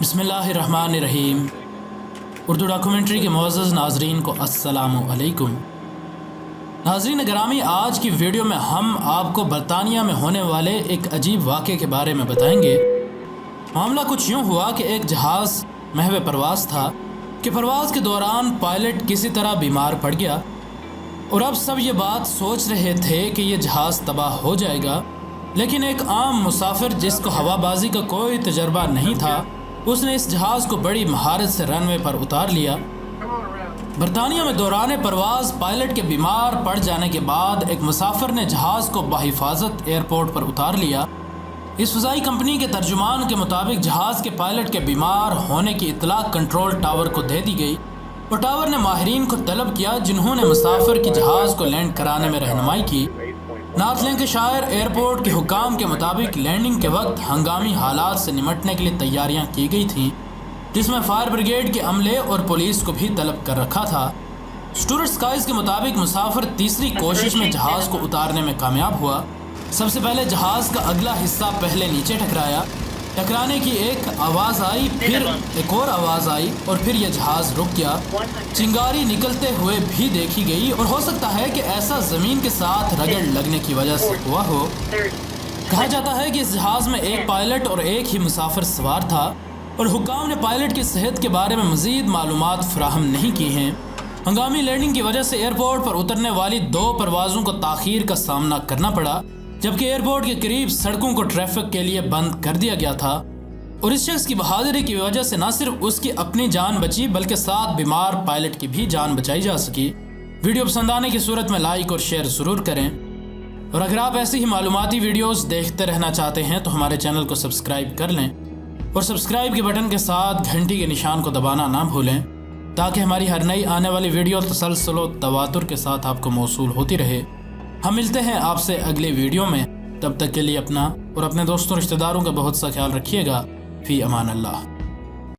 बिस्मिल्लाहिर्रहमानिर्रहीम। उर्दू डॉक्यूमेंट्री के मुअज़्ज़ज़ नाज़रीन को अस्सलामु अलैकुम। नाज़रीन गिरामी, आज की वीडियो में हम आपको बरतानिया में होने वाले एक अजीब वाक़े के बारे में बताएंगे। मामला कुछ यूँ हुआ कि एक जहाज़ महव परवाज़ था कि परवाज़ के दौरान पायलट किसी तरह बीमार पड़ गया और अब सब ये बात सोच रहे थे कि ये जहाज़ तबाह हो जाएगा, लेकिन एक आम मुसाफिर जिसको हवाबाजी का कोई तजर्बा नहीं था, उसने इस जहाज़ को बड़ी महारत से रनवे पर उतार लिया। बरतानिया में दौरान परवाज़ पायलट के बीमार पड़ जाने के बाद एक मुसाफिर ने जहाज़ को बहिफाजत एयरपोर्ट पर उतार लिया। इस फ़ज़ाई कंपनी के तर्जुमान के मुताबिक जहाज़ के पायलट के बीमार होने की इत्तला कंट्रोल टावर को दे दी गई और टावर ने माहिरीन को तलब किया, जिन्होंने मुसाफिर की जहाज़ को लैंड कराने में रहनुमाई की। नॉर्थ लैंकाशायर एयरपोर्ट के हुकाम के मुताबिक लैंडिंग के वक्त हंगामी हालात से निमटने के लिए तैयारियां की गई थीं, जिसमें फायर ब्रिगेड के अमले और पुलिस को भी तलब कर रखा था। स्टूअर्ट स्काइज के मुताबिक मुसाफिर तीसरी कोशिश में जहाज़ को उतारने में कामयाब हुआ। सबसे पहले जहाज़ का अगला हिस्सा पहले नीचे टकराया। टकराने की एक आवाज़ आई, फिर एक और आवाज़ आई और फिर यह जहाज़ रुक गया। चिंगारी निकलते हुए भी देखी गई और हो सकता है कि ऐसा ज़मीन के साथ रगड़ लगने की वजह से हुआ हो। कहा जाता है कि इस जहाज़ में एक पायलट और एक ही मुसाफिर सवार था और हुक्काम ने पायलट की सेहत के बारे में मज़ीद मालूमात फराहम नहीं की हैं। हंगामी लैंडिंग की वजह से एयरपोर्ट पर उतरने वाली 2 परवाज़ों को ताख़ीर का सामना करना पड़ा, जबकि एयरपोर्ट के करीब सड़कों को ट्रैफिक के लिए बंद कर दिया गया था। और इस शख्स की बहादुरी की वजह से न सिर्फ उसकी अपनी जान बची, बल्कि 7 बीमार पायलट की भी जान बचाई जा सकी। वीडियो पसंद आने की सूरत में लाइक और शेयर ज़रूर करें, और अगर आप ऐसी ही मालूमाती वीडियोस देखते रहना चाहते हैं तो हमारे चैनल को सब्सक्राइब कर लें और सब्सक्राइब के बटन के साथ घंटी के निशान को दबाना ना भूलें, ताकि हमारी हर नई आने वाली वीडियो तसलसल व तवातुर के साथ आपको मौसूल होती रहे। हम मिलते हैं आपसे अगले वीडियो में। तब तक के लिए अपना और अपने दोस्तों रिश्तेदारों का बहुत सा ख्याल रखिएगा। फ़ी अमान अल्लाह।